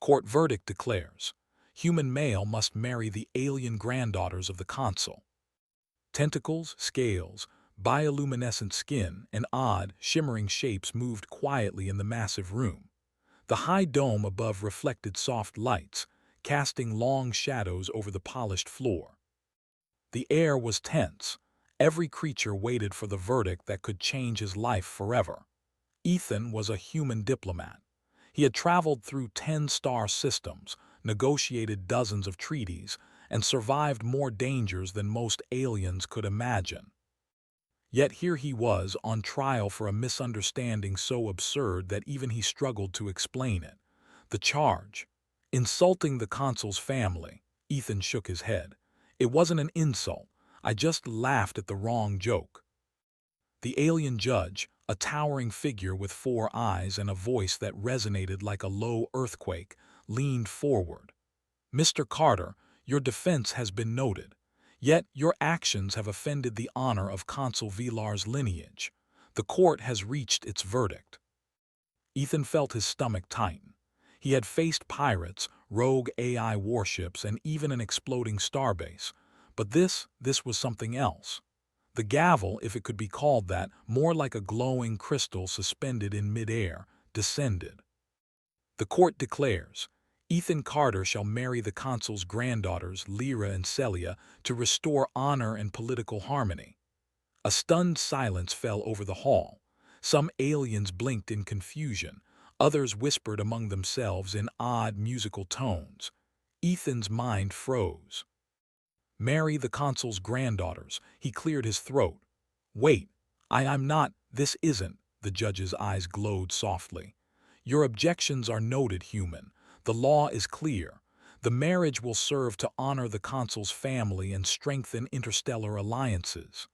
Court verdict declares, human male must marry the alien granddaughters of the consul. Tentacles, scales, bioluminescent skin, and odd, shimmering shapes moved quietly in the massive room. The high dome above reflected soft lights, casting long shadows over the polished floor. The air was tense. Every creature waited for the verdict that could change his life forever. Ethan was a human diplomat. He had traveled through 10 star systems, negotiated dozens of treaties, and survived more dangers than most aliens could imagine. Yet here he was on trial for a misunderstanding so absurd that even he struggled to explain it. The charge: insulting the consul's family. Ethan shook his head. It wasn't an insult. I just laughed at the wrong joke. The alien judge, a towering figure with 4 eyes and a voice that resonated like a low earthquake, leaned forward. Mr. Carter, your defense has been noted. Yet your actions have offended the honor of Consul Vilar's lineage. The court has reached its verdict. Ethan felt his stomach tighten. He had faced pirates, rogue AI warships, and even an exploding starbase. But this was something else. The gavel, if it could be called that, more like a glowing crystal suspended in midair, descended. The court declares, Ethan Carter shall marry the consul's granddaughters, Lyra and Celia, to restore honor and political harmony. A stunned silence fell over the hall. Some aliens blinked in confusion. Others whispered among themselves in odd musical tones. Ethan's mind froze. Marry the consul's granddaughters. He cleared his throat. Wait, I'm not, this isn't, the judge's eyes glowed softly. Your objections are noted, human. The law is clear. The marriage will serve to honor the consul's family and strengthen interstellar alliances.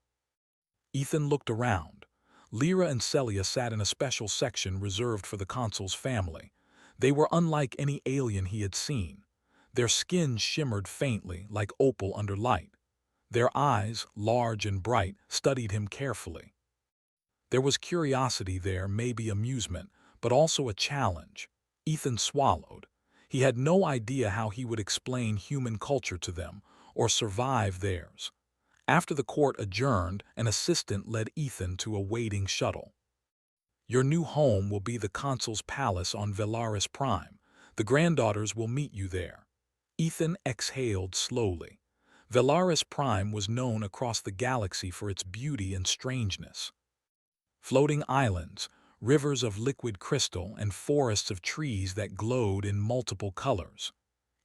Ethan looked around. Lyra and Celia sat in a special section reserved for the consul's family. They were unlike any alien he had seen. Their skin shimmered faintly, like opal under light. Their eyes, large and bright, studied him carefully. There was curiosity there, maybe amusement, but also a challenge. Ethan swallowed. He had no idea how he would explain human culture to them, or survive theirs. After the court adjourned, an assistant led Ethan to a waiting shuttle. Your new home will be the consul's palace on Velaris Prime. The granddaughters will meet you there. Ethan exhaled slowly. Velaris Prime was known across the galaxy for its beauty and strangeness. Floating islands, rivers of liquid crystal, and forests of trees that glowed in multiple colors.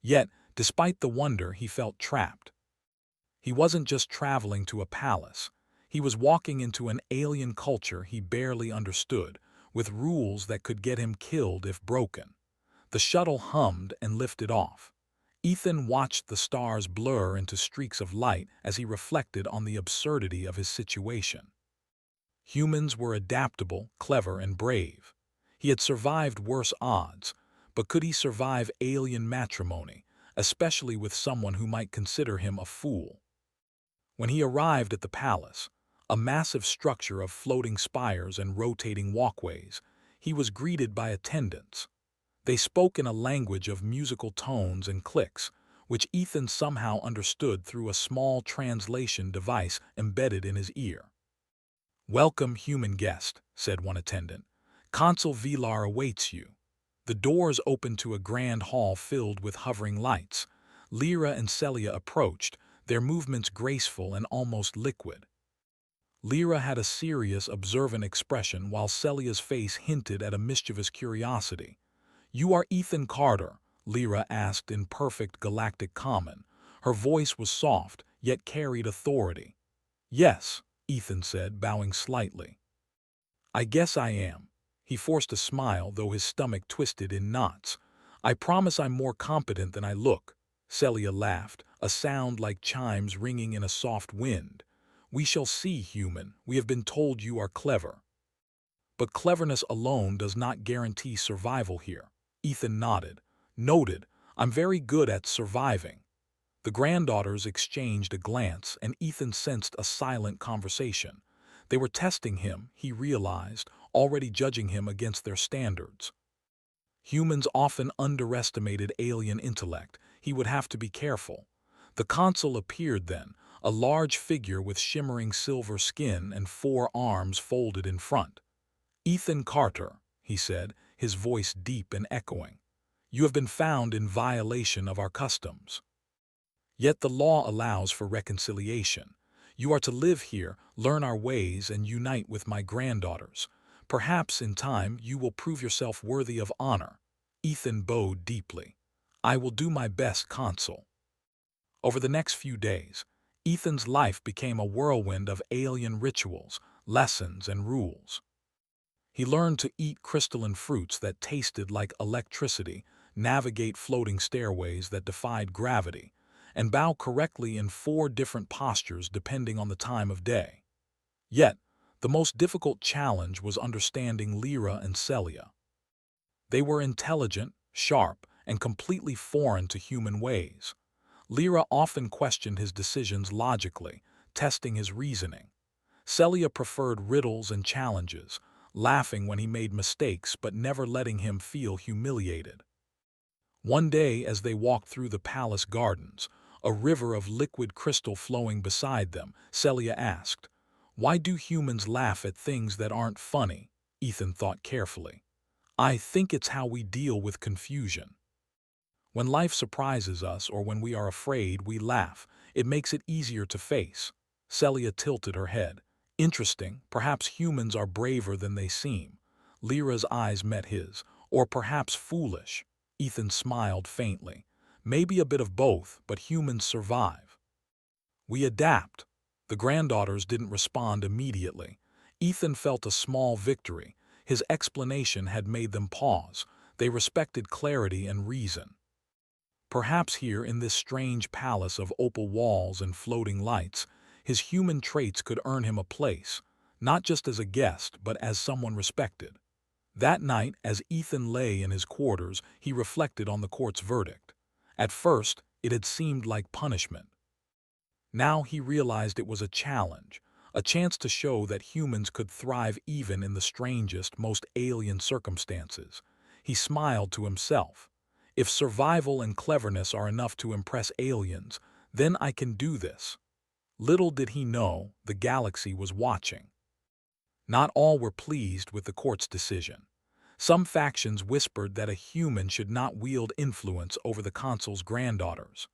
Yet, despite the wonder, he felt trapped. He wasn't just traveling to a palace. He was walking into an alien culture he barely understood, with rules that could get him killed if broken. The shuttle hummed and lifted off. Ethan watched the stars blur into streaks of light as he reflected on the absurdity of his situation. Humans were adaptable, clever, and brave. He had survived worse odds, but could he survive alien matrimony, especially with someone who might consider him a fool? When he arrived at the palace, a massive structure of floating spires and rotating walkways, he was greeted by attendants. They spoke in a language of musical tones and clicks, which Ethan somehow understood through a small translation device embedded in his ear. Welcome, human guest, said one attendant. Consul Vilar awaits you. The doors opened to a grand hall filled with hovering lights. Lyra and Celia approached, their movements graceful and almost liquid. Lyra had a serious, observant expression while Celia's face hinted at a mischievous curiosity. You are Ethan Carter, Lyra asked in perfect galactic common. Her voice was soft, yet carried authority. Yes, Ethan said, bowing slightly. I guess I am. He forced a smile, though his stomach twisted in knots. I promise I'm more competent than I look. Celia laughed, a sound like chimes ringing in a soft wind. We shall see, human. We have been told you are clever. But cleverness alone does not guarantee survival here. Ethan nodded. Noted. I'm very good at surviving. The granddaughters exchanged a glance, and Ethan sensed a silent conversation. They were testing him, he realized, already judging him against their standards. Humans often underestimated alien intellect. He would have to be careful. The consul appeared then, a large figure with shimmering silver skin and 4 arms folded in front. "Ethan Carter," he said, his voice deep and echoing. "You have been found in violation of our customs. Yet the law allows for reconciliation. You are to live here, learn our ways, and unite with my granddaughters. Perhaps in time you will prove yourself worthy of honor." Ethan bowed deeply. "I will do my best, Consul." Over the next few days, Ethan's life became a whirlwind of alien rituals, lessons, and rules. He learned to eat crystalline fruits that tasted like electricity, navigate floating stairways that defied gravity, and bow correctly in 4 different postures depending on the time of day. Yet, the most difficult challenge was understanding Lyra and Celia. They were intelligent, sharp, and completely foreign to human ways. Lyra often questioned his decisions logically, testing his reasoning. Celia preferred riddles and challenges, laughing when he made mistakes but never letting him feel humiliated. One day, as they walked through the palace gardens, a river of liquid crystal flowing beside them, Celia asked, "Why do humans laugh at things that aren't funny?" Ethan thought carefully. "I think it's how we deal with confusion. When life surprises us or when we are afraid, we laugh. It makes it easier to face." Celia tilted her head. "Interesting. Perhaps humans are braver than they seem." Lyra's eyes met his. "Or perhaps foolish." Ethan smiled faintly. "Maybe a bit of both, but humans survive. We adapt." The granddaughters didn't respond immediately. Ethan felt a small victory. His explanation had made them pause. They respected clarity and reason. Perhaps here in this strange palace of opal walls and floating lights, his human traits could earn him a place, not just as a guest, but as someone respected. That night, as Ethan lay in his quarters, he reflected on the court's verdict. At first, it had seemed like punishment. Now he realized it was a challenge, a chance to show that humans could thrive even in the strangest, most alien circumstances. He smiled to himself. If survival and cleverness are enough to impress aliens, then I can do this. Little did he know, the galaxy was watching. Not all were pleased with the court's decision. Some factions whispered that a human should not wield influence over the consul's granddaughters.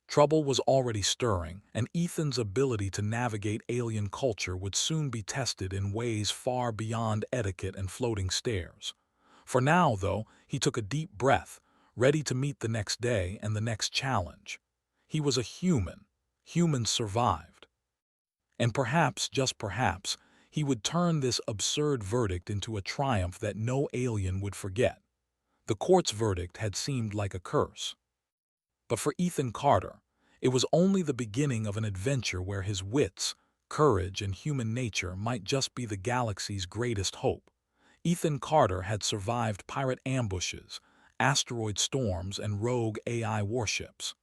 Trouble was already stirring, and Ethan's ability to navigate alien culture would soon be tested in ways far beyond etiquette and floating stairs. For now, though, he took a deep breath, ready to meet the next day and the next challenge. He was a human. Humans survived. And perhaps, just perhaps, he would turn this absurd verdict into a triumph that no alien would forget. The court's verdict had seemed like a curse. But for Ethan Carter, it was only the beginning of an adventure where his wits, courage, and human nature might just be the galaxy's greatest hope. Ethan Carter had survived pirate ambushes, asteroid storms, and rogue AI warships.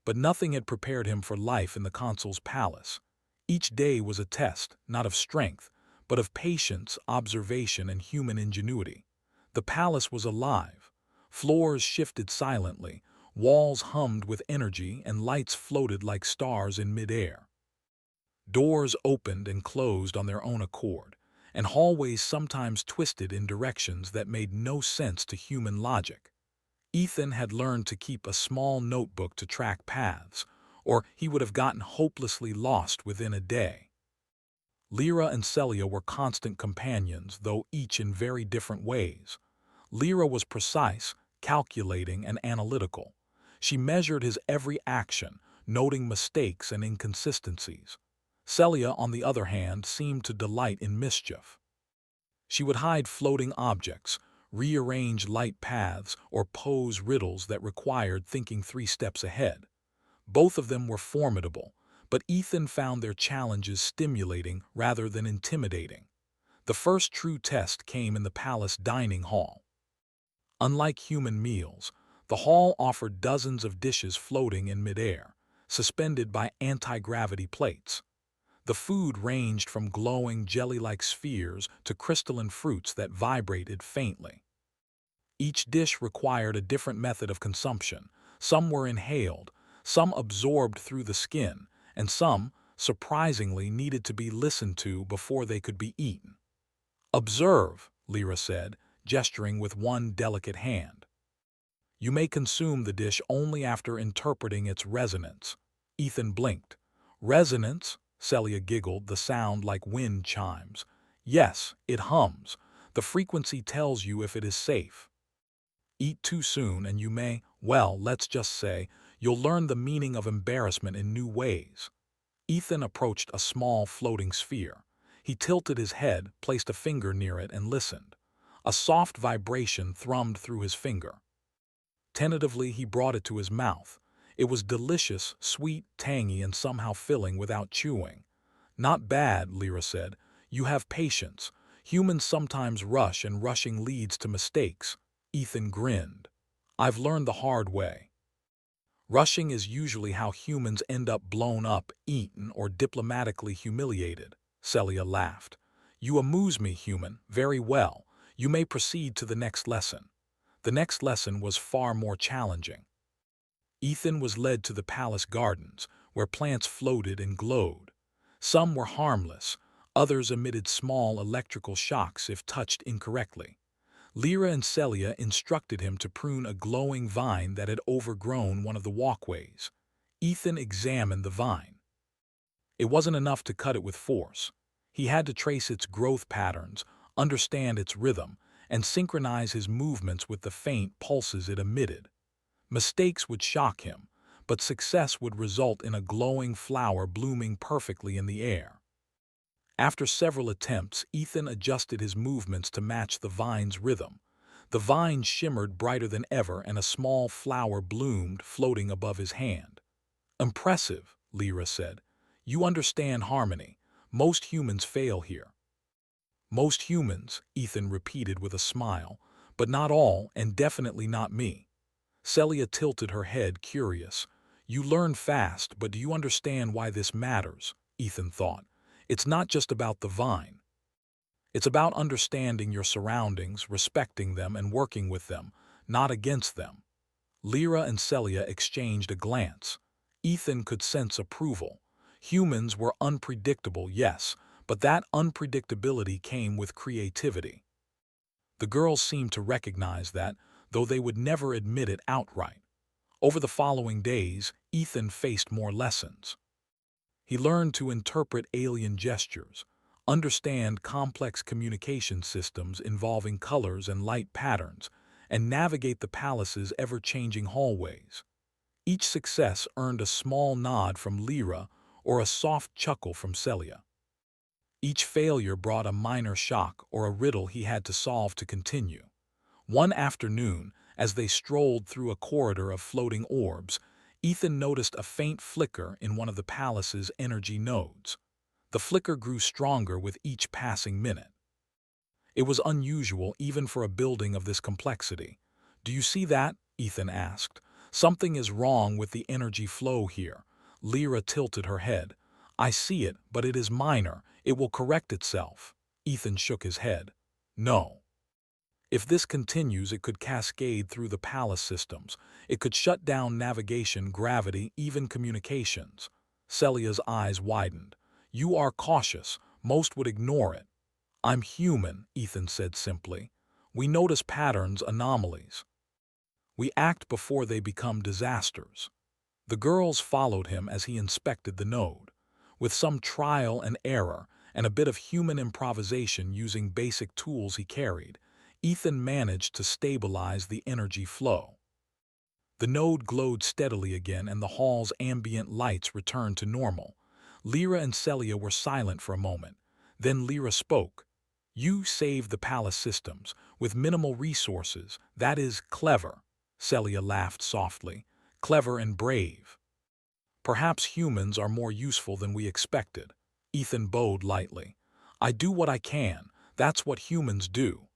But nothing had prepared him for life in the consul's palace. Each day was a test, not of strength, but of patience, observation, and human ingenuity. The palace was alive. Floors shifted silently, walls hummed with energy, and lights floated like stars in midair. Doors opened and closed on their own accord, and hallways sometimes twisted in directions that made no sense to human logic. Ethan had learned to keep a small notebook to track paths, or he would have gotten hopelessly lost within a day. Lyra and Celia were constant companions, though each in very different ways. Lyra was precise, calculating, and analytical. She measured his every action, noting mistakes and inconsistencies. Celia, on the other hand, seemed to delight in mischief. She would hide floating objects, rearrange light paths, or pose riddles that required thinking 3 steps ahead. Both of them were formidable, but Ethan found their challenges stimulating rather than intimidating. The first true test came in the palace dining hall. Unlike human meals, the hall offered dozens of dishes floating in midair, suspended by anti-gravity plates. The food ranged from glowing jelly-like spheres to crystalline fruits that vibrated faintly. Each dish required a different method of consumption. Some were inhaled, some absorbed through the skin, and some, surprisingly, needed to be listened to before they could be eaten. "Observe," Lyra said, gesturing with one delicate hand. "You may consume the dish only after interpreting its resonance." Ethan blinked. "Resonance?" Celia giggled, the sound like wind chimes. "Yes, it hums. The frequency tells you if it is safe. Eat too soon and you may, well, let's just say, you'll learn the meaning of embarrassment in new ways." Ethan approached a small floating sphere. He tilted his head, placed a finger near it, and listened. A soft vibration thrummed through his finger. Tentatively, he brought it to his mouth. It was delicious, sweet, tangy, and somehow filling without chewing. "Not bad," Lyra said. "You have patience. Humans sometimes rush, and rushing leads to mistakes." Ethan grinned. "I've learned the hard way. Rushing is usually how humans end up blown up, eaten, or diplomatically humiliated." Celia laughed. "You amuse me, human. Very well. You may proceed to the next lesson." The next lesson was far more challenging. Ethan was led to the palace gardens, where plants floated and glowed. Some were harmless, others emitted small electrical shocks if touched incorrectly. Lyra and Celia instructed him to prune a glowing vine that had overgrown one of the walkways. Ethan examined the vine. It wasn't enough to cut it with force. He had to trace its growth patterns, understand its rhythm, and synchronize his movements with the faint pulses it emitted. Mistakes would shock him, but success would result in a glowing flower blooming perfectly in the air. After several attempts, Ethan adjusted his movements to match the vine's rhythm. The vine shimmered brighter than ever, and a small flower bloomed, floating above his hand. "Impressive," Lyra said. "You understand harmony. Most humans fail here." "Most humans," Ethan repeated with a smile, "but not all, and definitely not me." Celia tilted her head, curious. "You learn fast, but do you understand why this matters?" Ethan thought. "It's not just about the vine. It's about understanding your surroundings, respecting them, and working with them, not against them." Lyra and Celia exchanged a glance. Ethan could sense approval. Humans were unpredictable, yes, but that unpredictability came with creativity. The girls seemed to recognize that, though they would never admit it outright. Over the following days, Ethan faced more lessons. He learned to interpret alien gestures, understand complex communication systems involving colors and light patterns, and navigate the palace's ever-changing hallways. Each success earned a small nod from Lyra or a soft chuckle from Celia. Each failure brought a minor shock or a riddle he had to solve to continue. One afternoon, as they strolled through a corridor of floating orbs, Ethan noticed a faint flicker in one of the palace's energy nodes. The flicker grew stronger with each passing minute. It was unusual even for a building of this complexity. "Do you see that?" Ethan asked. "Something is wrong with the energy flow here." Lyra tilted her head. "I see it, but it is minor. It will correct itself." Ethan shook his head. "No. If this continues, it could cascade through the palace systems. It could shut down navigation, gravity, even communications." Celia's eyes widened. "You are cautious. Most would ignore it." "I'm human," Ethan said simply. "We notice patterns, anomalies. We act before they become disasters." The girls followed him as he inspected the node. With some trial and error, and a bit of human improvisation using basic tools he carried, Ethan managed to stabilize the energy flow. The node glowed steadily again, and the hall's ambient lights returned to normal. Lyra and Celia were silent for a moment. Then Lyra spoke. "You saved the palace systems, with minimal resources. That is clever." Celia laughed softly. "Clever and brave. Perhaps humans are more useful than we expected." Ethan bowed lightly. "I do what I can. That's what humans do."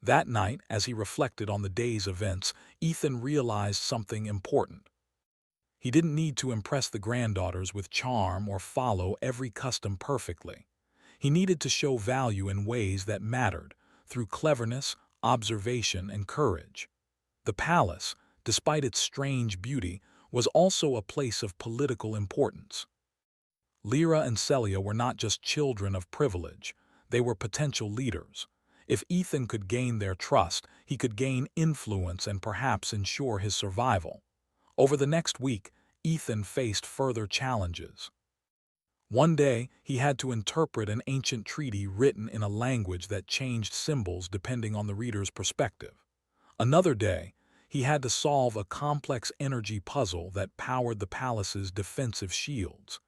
That night, as he reflected on the day's events, Ethan realized something important. He didn't need to impress the granddaughters with charm or follow every custom perfectly. He needed to show value in ways that mattered, through cleverness, observation, and courage. The palace, despite its strange beauty, was also a place of political importance. Lyra and Celia were not just children of privilege, they were potential leaders. If Ethan could gain their trust, he could gain influence and perhaps ensure his survival. Over the next week, Ethan faced further challenges. One day, he had to interpret an ancient treaty written in a language that changed symbols depending on the reader's perspective. Another day, he had to solve a complex energy puzzle that powered the palace's defensive shields.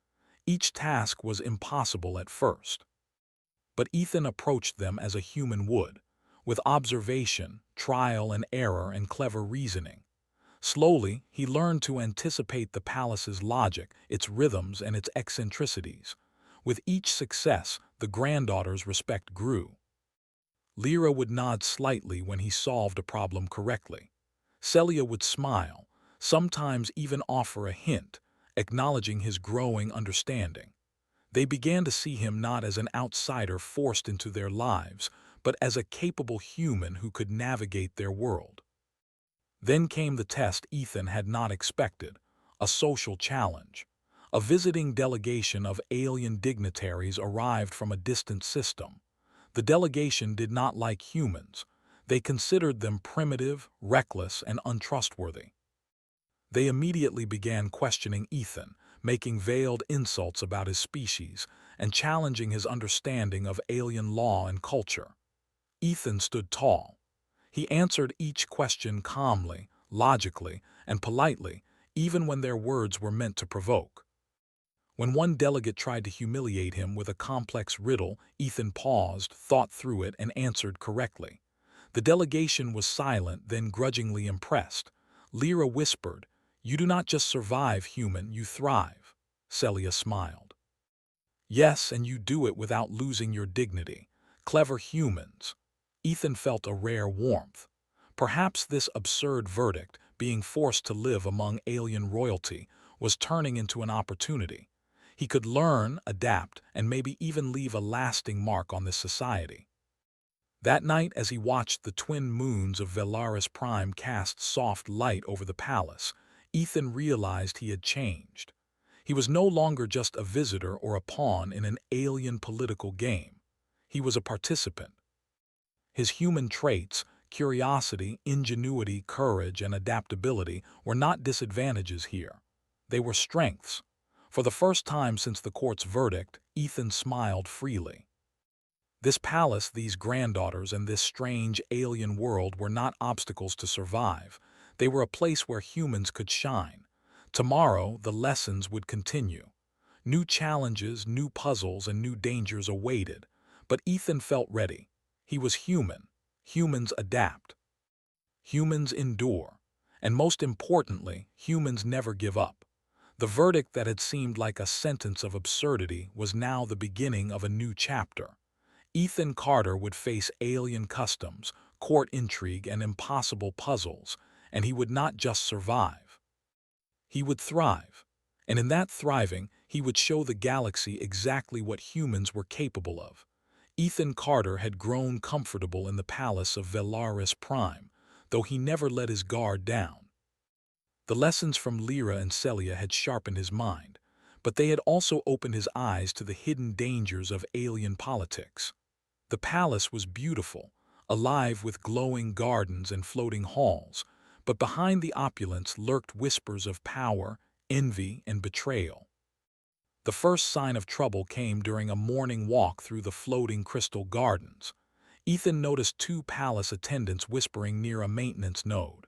Each task was impossible at first. But Ethan approached them as a human would, with observation, trial and error, and clever reasoning. Slowly, he learned to anticipate the palace's logic, its rhythms, and its eccentricities. With each success, the granddaughters' respect grew. Lyra would nod slightly when he solved a problem correctly. Celia would smile, sometimes even offer a hint, acknowledging his growing understanding. They began to see him not as an outsider forced into their lives, but as a capable human who could navigate their world. Then came the test Ethan had not expected, a social challenge. A visiting delegation of alien dignitaries arrived from a distant system. The delegation did not like humans. They considered them primitive, reckless, and untrustworthy. They immediately began questioning Ethan, making veiled insults about his species, and challenging his understanding of alien law and culture. Ethan stood tall. He answered each question calmly, logically, and politely, even when their words were meant to provoke. When one delegate tried to humiliate him with a complex riddle, Ethan paused, thought through it, and answered correctly. The delegation was silent, then grudgingly impressed. Lyra whispered, "You do not just survive, human, you thrive." Celia smiled. "Yes, and you do it without losing your dignity. Clever humans." Ethan felt a rare warmth. Perhaps this absurd verdict, being forced to live among alien royalty, was turning into an opportunity. He could learn, adapt, and maybe even leave a lasting mark on this society. That night, as he watched the twin moons of Velaris Prime cast soft light over the palace, Ethan realized he had changed. He was no longer just a visitor or a pawn in an alien political game. He was a participant. His human traits, curiosity, ingenuity, courage, and adaptability, were not disadvantages here. They were strengths. For the first time since the court's verdict, Ethan smiled freely. This palace, these granddaughters, and this strange alien world were not obstacles to survive. They were a place where humans could shine. Tomorrow, the lessons would continue. New challenges, new puzzles, and new dangers awaited. But Ethan felt ready. He was human. Humans adapt. Humans endure. And most importantly, humans never give up. The verdict that had seemed like a sentence of absurdity was now the beginning of a new chapter. Ethan Carter would face alien customs, court intrigue, and impossible puzzles, and he would not just survive. He would thrive. And in that thriving, he would show the galaxy exactly what humans were capable of. Ethan Carter had grown comfortable in the palace of Velaris Prime, though he never let his guard down. The lessons from Lyra and Celia had sharpened his mind, but they had also opened his eyes to the hidden dangers of alien politics. The palace was beautiful, alive with glowing gardens and floating halls, but behind the opulence lurked whispers of power, envy, and betrayal. The first sign of trouble came during a morning walk through the floating crystal gardens. Ethan noticed two palace attendants whispering near a maintenance node.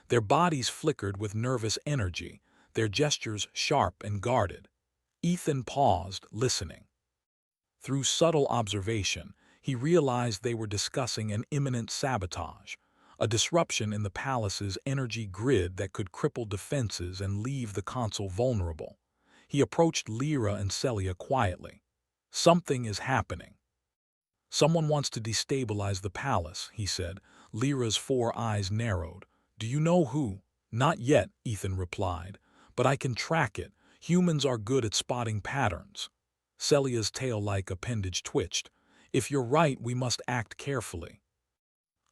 Their bodies flickered with nervous energy, their gestures sharp and guarded. Ethan paused, listening. Through subtle observation, he realized they were discussing an imminent sabotage, a disruption in the palace's energy grid that could cripple defenses and leave the Consul vulnerable. He approached Lyra and Celia quietly. "Something is happening." "Someone wants to destabilize the palace," he said. Lyra's four eyes narrowed. "Do you know who?" "Not yet," Ethan replied, "but I can track it. Humans are good at spotting patterns." Celia's tail-like appendage twitched. "If you're right, we must act carefully."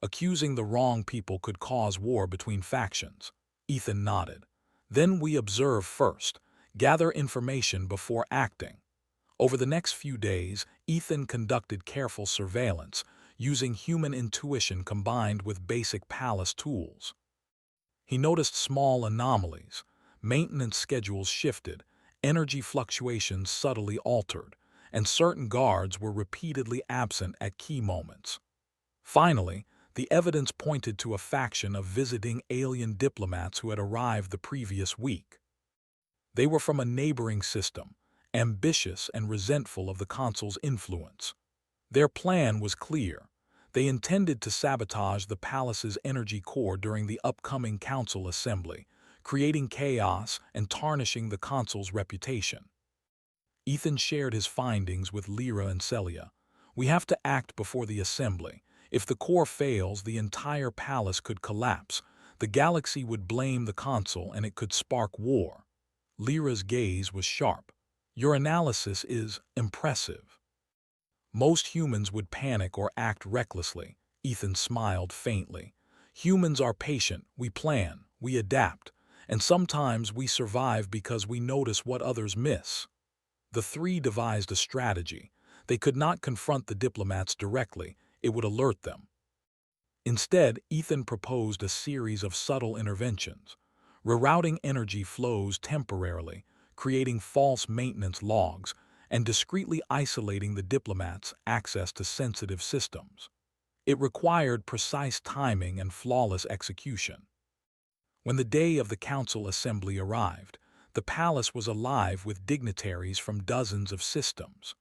Accusing the wrong people could cause war between factions. Ethan nodded. Then we observe first, gather information before acting. Over the next few days, Ethan conducted careful surveillance, using human intuition combined with basic palace tools. He noticed small anomalies. Maintenance schedules shifted, energy fluctuations subtly altered, and certain guards were repeatedly absent at key moments. Finally, the evidence pointed to a faction of visiting alien diplomats who had arrived the previous week. They were from a neighboring system, ambitious and resentful of the Consul's influence. Their plan was clear. They intended to sabotage the palace's energy core during the upcoming council assembly, creating chaos and tarnishing the Consul's reputation. Ethan shared his findings with Lyra and Celia. We have to act before the assembly. If the core fails, the entire palace could collapse. The galaxy would blame the Consul and it could spark war. Lyra's gaze was sharp. Your analysis is impressive. Most humans would panic or act recklessly. Ethan smiled faintly. Humans are patient, we plan, we adapt, and sometimes we survive because we notice what others miss. The three devised a strategy. They could not confront the diplomats directly, it would alert them. Instead, Ethan proposed a series of subtle interventions, rerouting energy flows temporarily, creating false maintenance logs, and discreetly isolating the diplomats' access to sensitive systems. It required precise timing and flawless execution. When the day of the council assembly arrived, the palace was alive with dignitaries from dozens of systems.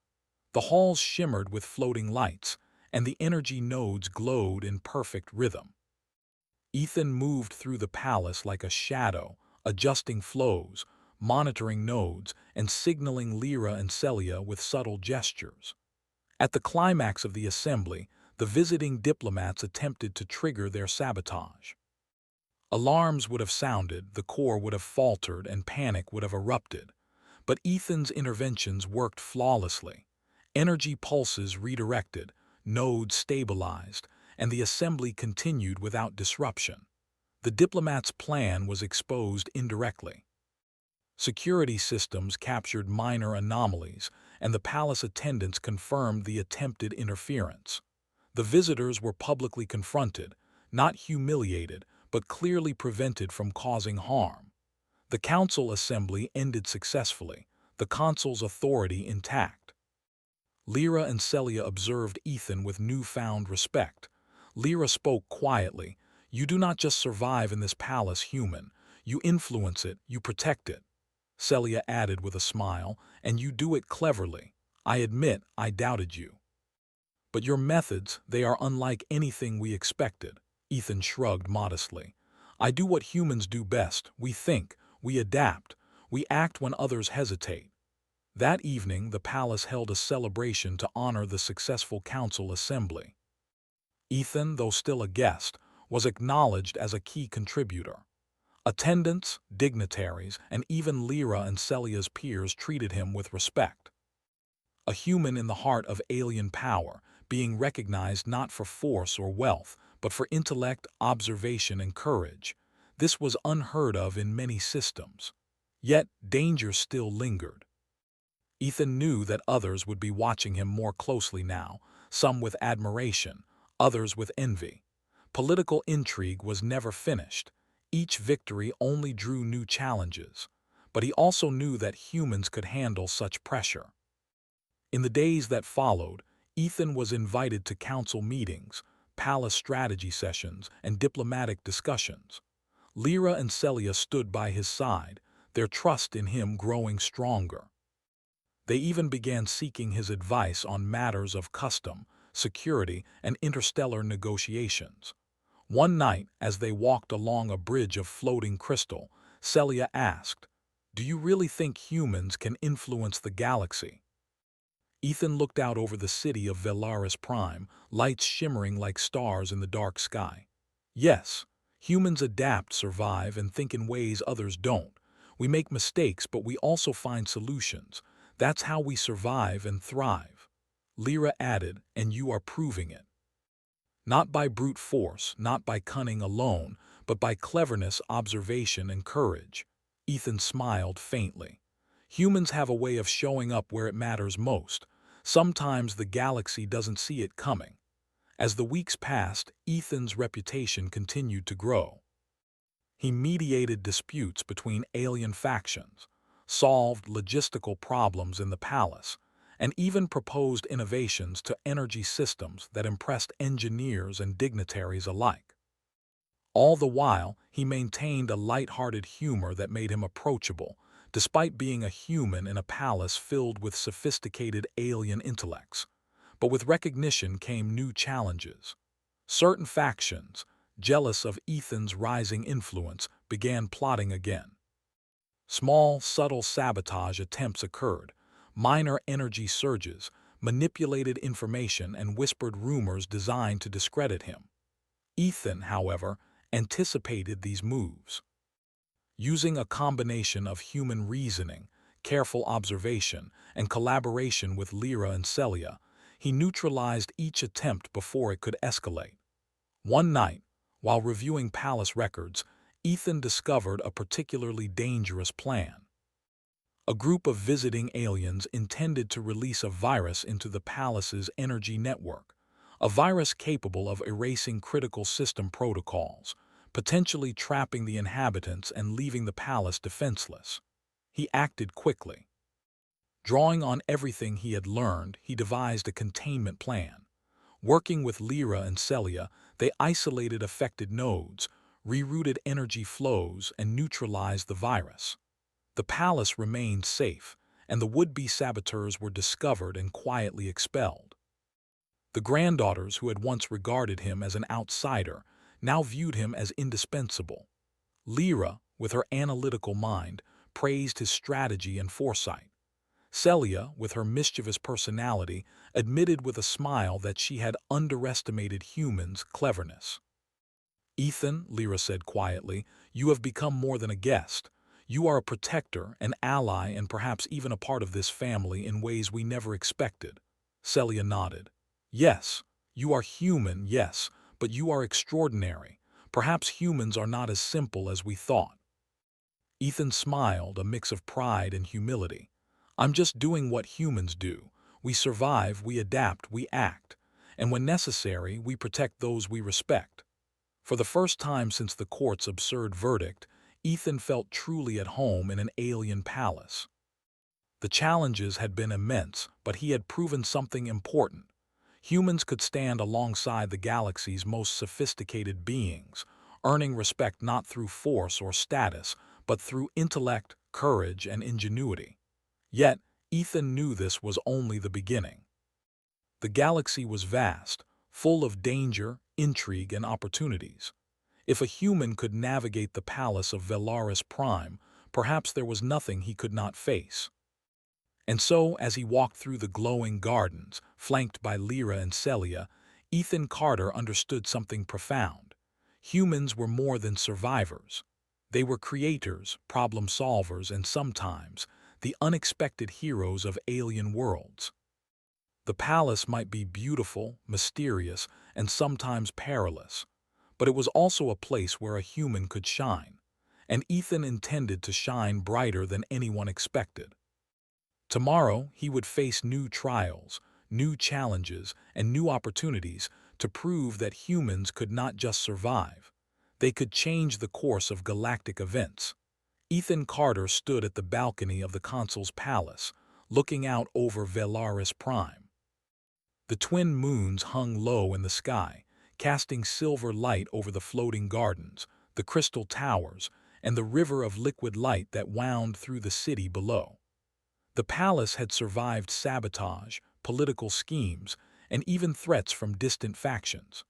The halls shimmered with floating lights, and the energy nodes glowed in perfect rhythm. Ethan moved through the palace like a shadow, adjusting flows, monitoring nodes, and signaling Lyra and Celia with subtle gestures. At the climax of the assembly, the visiting diplomats attempted to trigger their sabotage. Alarms would have sounded, the core would have faltered, and panic would have erupted. But Ethan's interventions worked flawlessly. Energy pulses redirected, nodes stabilized, and the assembly continued without disruption. The diplomats' plan was exposed indirectly. Security systems captured minor anomalies, and the palace attendants confirmed the attempted interference. The visitors were publicly confronted, not humiliated, but clearly prevented from causing harm. The council assembly ended successfully, the consul's authority intact. Lyra and Celia observed Ethan with newfound respect. Lyra spoke quietly. You do not just survive in this palace, human. You influence it, you protect it. Celia added with a smile, and you do it cleverly. I admit I doubted you. But your methods, they are unlike anything we expected. Ethan shrugged modestly. I do what humans do best. We think, we adapt, we act when others hesitate. That evening, the palace held a celebration to honor the successful council assembly. Ethan, though still a guest, was acknowledged as a key contributor. Attendants, dignitaries, and even Lyra and Celia's peers treated him with respect. A human in the heart of alien power, being recognized not for force or wealth, but for intellect, observation, and courage. This was unheard of in many systems. Yet, danger still lingered. Ethan knew that others would be watching him more closely now, some with admiration, others with envy. Political intrigue was never finished. Each victory only drew new challenges. But he also knew that humans could handle such pressure. In the days that followed, Ethan was invited to council meetings, palace strategy sessions, and diplomatic discussions. Lyra and Celia stood by his side, their trust in him growing stronger. They even began seeking his advice on matters of custom, security, and interstellar negotiations. One night, as they walked along a bridge of floating crystal, Celia asked, "Do you really think humans can influence the galaxy?" Ethan looked out over the city of Velaris Prime, lights shimmering like stars in the dark sky. Yes, humans adapt, survive, and think in ways others don't. We make mistakes, but we also find solutions. That's how we survive and thrive. Lyra added, and you are proving it. Not by brute force, not by cunning alone, but by cleverness, observation, and courage. Ethan smiled faintly. Humans have a way of showing up where it matters most. Sometimes the galaxy doesn't see it coming. As the weeks passed, Ethan's reputation continued to grow. He mediated disputes between alien factions, solved logistical problems in the palace, and even proposed innovations to energy systems that impressed engineers and dignitaries alike. All the while, he maintained a light-hearted humor that made him approachable, despite being a human in a palace filled with sophisticated alien intellects. But with recognition came new challenges. Certain factions, jealous of Ethan's rising influence, began plotting again. Small, subtle sabotage attempts occurred, minor energy surges, manipulated information, and whispered rumors designed to discredit him. Ethan, however, anticipated these moves. Using a combination of human reasoning, careful observation, and collaboration with Lyra and Celia, he neutralized each attempt before it could escalate. One night, while reviewing palace records, Ethan discovered a particularly dangerous plan. A group of visiting aliens intended to release a virus into the palace's energy network, a virus capable of erasing critical system protocols, potentially trapping the inhabitants and leaving the palace defenseless. He acted quickly. Drawing on everything he had learned, he devised a containment plan. Working with Lyra and Celia, they isolated affected nodes, rerouted energy flows, and neutralized the virus. The palace remained safe, and the would-be saboteurs were discovered and quietly expelled. The granddaughters, who had once regarded him as an outsider, now viewed him as indispensable. Lyra, with her analytical mind, praised his strategy and foresight. Celia, with her mischievous personality, admitted with a smile that she had underestimated humans' cleverness. "Ethan," Lyra said quietly, "you have become more than a guest. You are a protector, an ally, and perhaps even a part of this family in ways we never expected." Celia nodded. "Yes, you are human, yes, but you are extraordinary. Perhaps humans are not as simple as we thought." Ethan smiled, a mix of pride and humility. "I'm just doing what humans do. We survive, we adapt, we act. And when necessary, we protect those we respect." For the first time since the court's absurd verdict, Ethan felt truly at home in an alien palace. The challenges had been immense, but he had proven something important. Humans could stand alongside the galaxy's most sophisticated beings, earning respect not through force or status, but through intellect, courage, and ingenuity. Yet, Ethan knew this was only the beginning. The galaxy was vast, full of danger, intrigue, and opportunities. If a human could navigate the palace of Velaris Prime, perhaps there was nothing he could not face. And so, as he walked through the glowing gardens, flanked by Lyra and Celia, Ethan Carter understood something profound. Humans were more than survivors. They were creators, problem solvers, and sometimes the unexpected heroes of alien worlds. The palace might be beautiful, mysterious, and sometimes perilous, but it was also a place where a human could shine, and Ethan intended to shine brighter than anyone expected. Tomorrow, he would face new trials, new challenges, and new opportunities to prove that humans could not just survive. They could change the course of galactic events. Ethan Carter stood at the balcony of the Consul's palace, looking out over Velaris Prime. The twin moons hung low in the sky, casting silver light over the floating gardens, the crystal towers, and the river of liquid light that wound through the city below. The palace had survived sabotage, political schemes, and even threats from distant factions.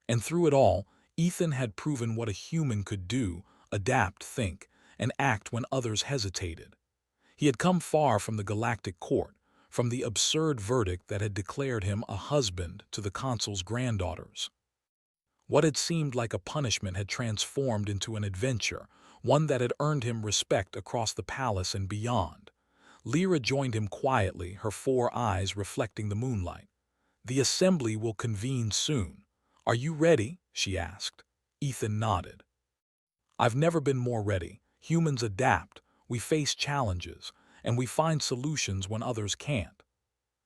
And through it all, Ethan had proven what a human could do: adapt, think, and act when others hesitated. He had come far from the galactic court, from the absurd verdict that had declared him a husband to the Consul's granddaughters. What had seemed like a punishment had transformed into an adventure, one that had earned him respect across the palace and beyond. Lyra joined him quietly, her 4 eyes reflecting the moonlight. "The assembly will convene soon. "Are you ready?" she asked. Ethan nodded. "I've never been more ready. Humans adapt, we face challenges, and we find solutions when others can't."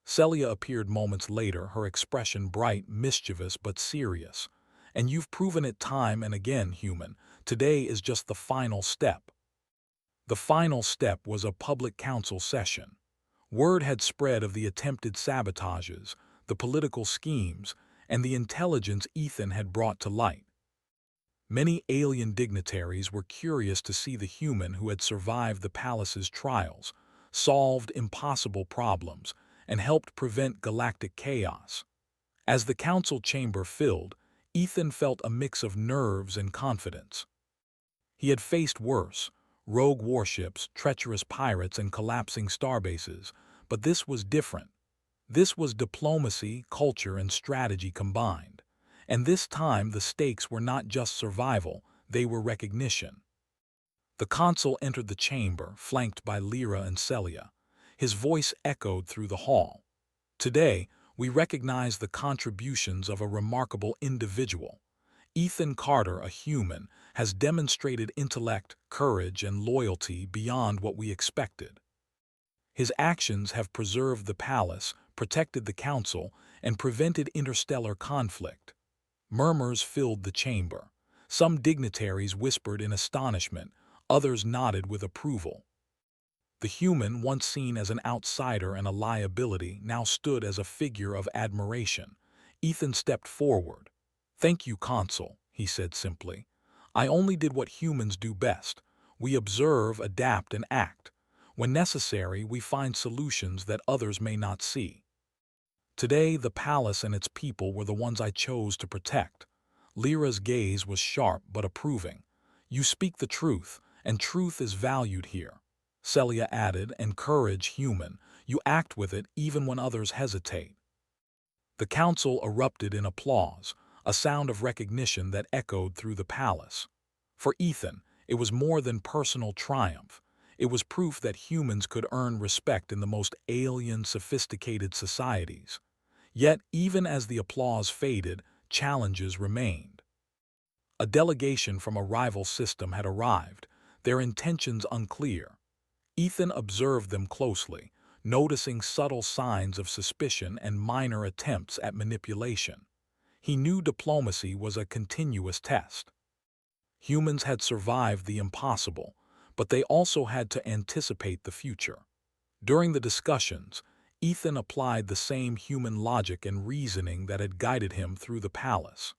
Celia appeared moments later, her expression bright, mischievous, but serious. "And you've proven it time and again, human. Today is just the final step." The final step was a public council session. Word had spread of the attempted sabotages, the political schemes, and the intelligence Ethan had brought to light. Many alien dignitaries were curious to see the human who had survived the palace's trials, solved impossible problems, and helped prevent galactic chaos. As the council chamber filled, Ethan felt a mix of nerves and confidence. He had faced worse: rogue warships, treacherous pirates, and collapsing starbases, but this was different. This was diplomacy, culture, and strategy combined. And this time the stakes were not just survival, they were recognition. The consul entered the chamber, flanked by Lyra and Celia. His voice echoed through the hall. "Today, we recognize the contributions of a remarkable individual. Ethan Carter, a human, has demonstrated intellect, courage, and loyalty beyond what we expected. His actions have preserved the palace, protected the council, and prevented interstellar conflict." Murmurs filled the chamber. Some dignitaries whispered in astonishment, others nodded with approval. The human, once seen as an outsider and a liability, now stood as a figure of admiration. Ethan stepped forward. "Thank you, Consul," he said simply. "I only did what humans do best. We observe, adapt, and act. When necessary, we find solutions that others may not see. Today, the palace and its people were the ones I chose to protect." Lyra's gaze was sharp but approving. "You speak the truth, and truth is valued here." Celia added, "And courage, human. You act with it even when others hesitate." The council erupted in applause, a sound of recognition that echoed through the palace. For Ethan, it was more than personal triumph. It was proof that humans could earn respect in the most alien, sophisticated societies. Yet, even as the applause faded, challenges remained. A delegation from a rival system had arrived, their intentions unclear. Ethan observed them closely, noticing subtle signs of suspicion and minor attempts at manipulation. He knew diplomacy was a continuous test. Humans had survived the impossible, but they also had to anticipate the future. During the discussions, Ethan applied the same human logic and reasoning that had guided him through the palace.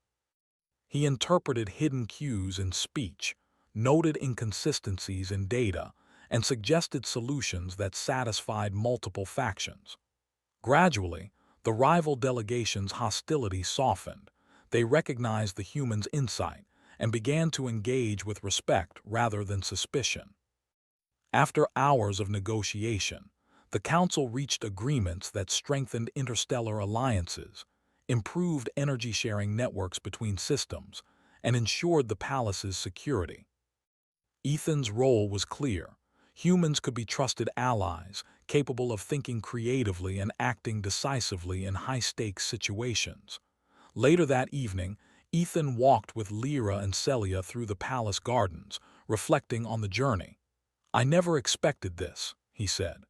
He interpreted hidden cues in speech, noted inconsistencies in data, and suggested solutions that satisfied multiple factions. Gradually, the rival delegations' hostility softened. They recognized the human's insight and began to engage with respect rather than suspicion. After hours of negotiation, the Council reached agreements that strengthened interstellar alliances, improved energy-sharing networks between systems, and ensured the palace's security. Ethan's role was clear. Humans could be trusted allies, capable of thinking creatively and acting decisively in high-stakes situations. Later that evening, Ethan walked with Lyra and Celia through the palace gardens, reflecting on the journey. "I never expected this," he said.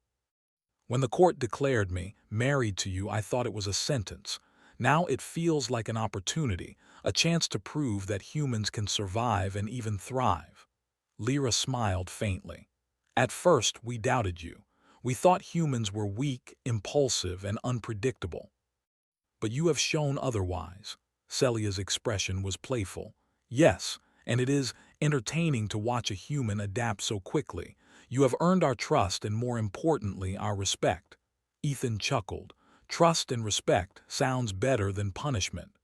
"When the court declared me married to you, I thought it was a sentence. Now it feels like an opportunity, a chance to prove that humans can survive and even thrive." Lyra smiled faintly. "At first, we doubted you. We thought humans were weak, impulsive, and unpredictable. But you have shown otherwise." Celia's expression was playful. "Yes, and it is entertaining to watch a human adapt so quickly. You have earned our trust and, more importantly, our respect." Ethan chuckled. "Trust and respect sounds better than punishment."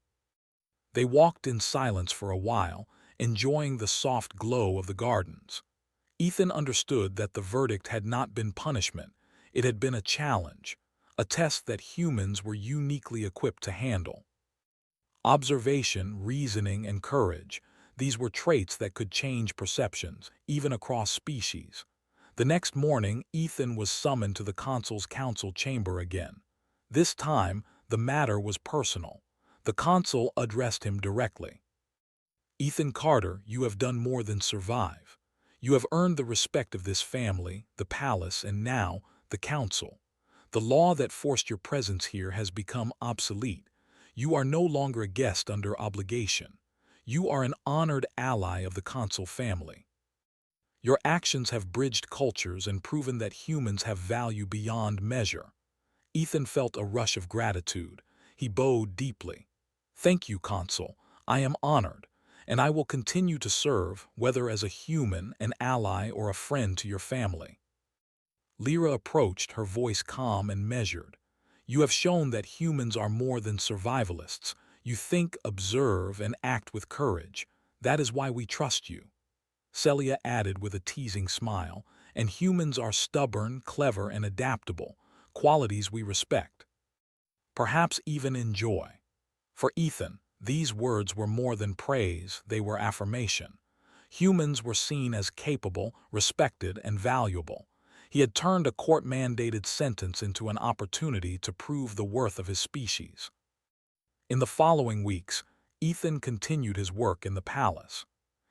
They walked in silence for a while, enjoying the soft glow of the gardens. Ethan understood that the verdict had not been punishment. It had been a challenge, a test that humans were uniquely equipped to handle. Observation, reasoning, and courage, these were traits that could change perceptions, even across species. The next morning, Ethan was summoned to the consul's council chamber again. This time, the matter was personal. The consul addressed him directly. "Ethan Carter, you have done more than survive. You have earned the respect of this family, the palace, and now the council. The law that forced your presence here has become obsolete. You are no longer a guest under obligation. You are an honored ally of the consul family. Your actions have bridged cultures and proven that humans have value beyond measure." Ethan felt a rush of gratitude. He bowed deeply. "Thank you, Consul. I am honored, and I will continue to serve, whether as a human, an ally, or a friend to your family." Lyra approached, her voice calm and measured. "You have shown that humans are more than survivalists. You think, observe, and act with courage. That is why we trust you." Celia added with a teasing smile, "And humans are stubborn, clever, and adaptable, qualities we respect, perhaps even enjoy." For Ethan, these words were more than praise, they were affirmation. Humans were seen as capable, respected, and valuable. He had turned a court-mandated sentence into an opportunity to prove the worth of his species. In the following weeks, Ethan continued his work in the palace.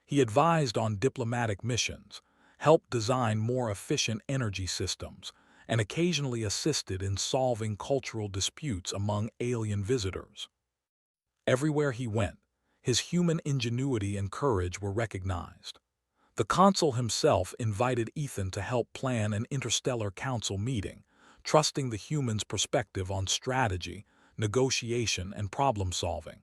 He advised on diplomatic missions, helped design more efficient energy systems, and occasionally assisted in solving cultural disputes among alien visitors. Everywhere he went, his human ingenuity and courage were recognized. The consul himself invited Ethan to help plan an interstellar council meeting, trusting the human's perspective on strategy, negotiation, and problem-solving.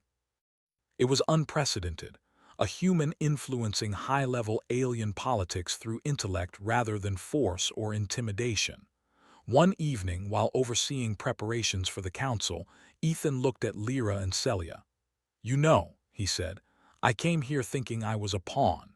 It was unprecedented, a human influencing high-level alien politics through intellect rather than force or intimidation. One evening, while overseeing preparations for the council, Ethan looked at Lyra and Celia. "You know," he said, "I came here thinking I was a pawn.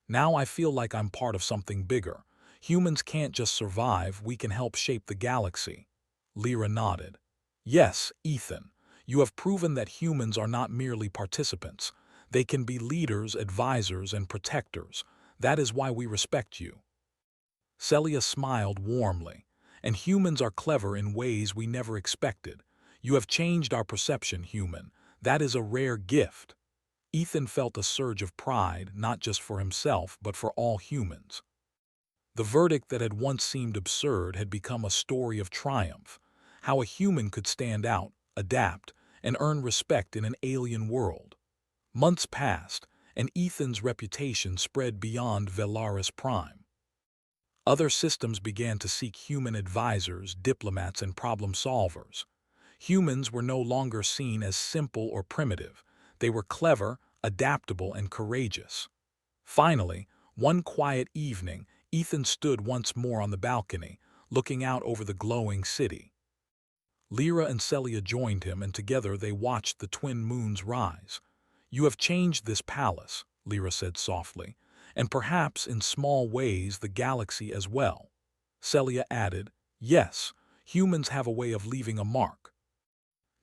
Now I feel like I'm part of something bigger. Humans can't just survive, we can help shape the galaxy." Lyra nodded. "Yes, Ethan, you have proven that humans are not merely participants. They can be leaders, advisors, and protectors. That is why we respect you." Celia smiled warmly. "And humans are clever in ways we never expected. You have changed our perception, human. That is a rare gift." Ethan felt a surge of pride, not just for himself, but for all humans. The verdict that had once seemed absurd had become a story of triumph. How a human could stand out, adapt, and earn respect in an alien world. Months passed, and Ethan's reputation spread beyond Velaris Prime. Other systems began to seek human advisors, diplomats, and problem-solvers. Humans were no longer seen as simple or primitive. They were clever, adaptable, and courageous. Finally, one quiet evening, Ethan stood once more on the balcony, looking out over the glowing city. Lyra and Celia joined him, and together they watched the twin moons rise. "You have changed this palace," Lyra said softly, "and perhaps in small ways the galaxy as well." Celia added, "Yes, humans have a way of leaving a mark.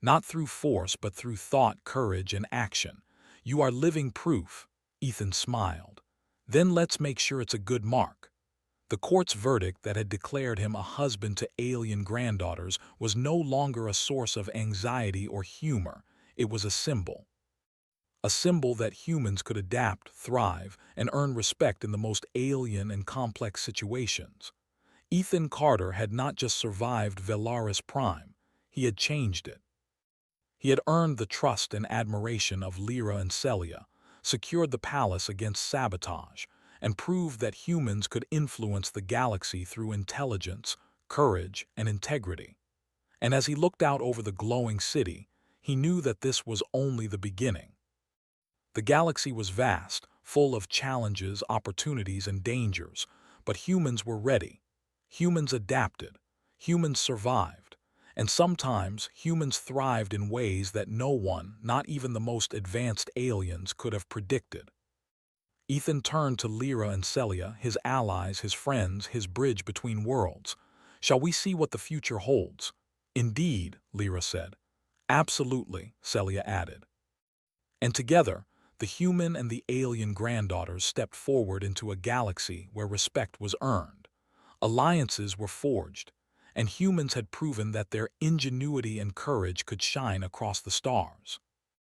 Not through force, but through thought, courage, and action. You are living proof." Ethan smiled. "Then let's make sure it's a good mark." The court's verdict that had declared him a husband to alien granddaughters was no longer a source of anxiety or humor. It was a symbol. A symbol that humans could adapt, thrive, and earn respect in the most alien and complex situations. Ethan Carter had not just survived Velaris Prime, he had changed it. He had earned the trust and admiration of Lyra and Celia, secured the palace against sabotage, and proved that humans could influence the galaxy through intelligence, courage, and integrity. And as he looked out over the glowing city, he knew that this was only the beginning. The galaxy was vast, full of challenges, opportunities, and dangers, but humans were ready. Humans adapted. Humans survived. And sometimes humans thrived in ways that no one, not even the most advanced aliens, could have predicted. Ethan turned to Lyra and Celia, his allies, his friends, his bridge between worlds. "Shall we see what the future holds?" "Indeed," Lyra said. "Absolutely," Celia added. And together, the human and the alien granddaughters stepped forward into a galaxy where respect was earned. Alliances were forged, and humans had proven that their ingenuity and courage could shine across the stars.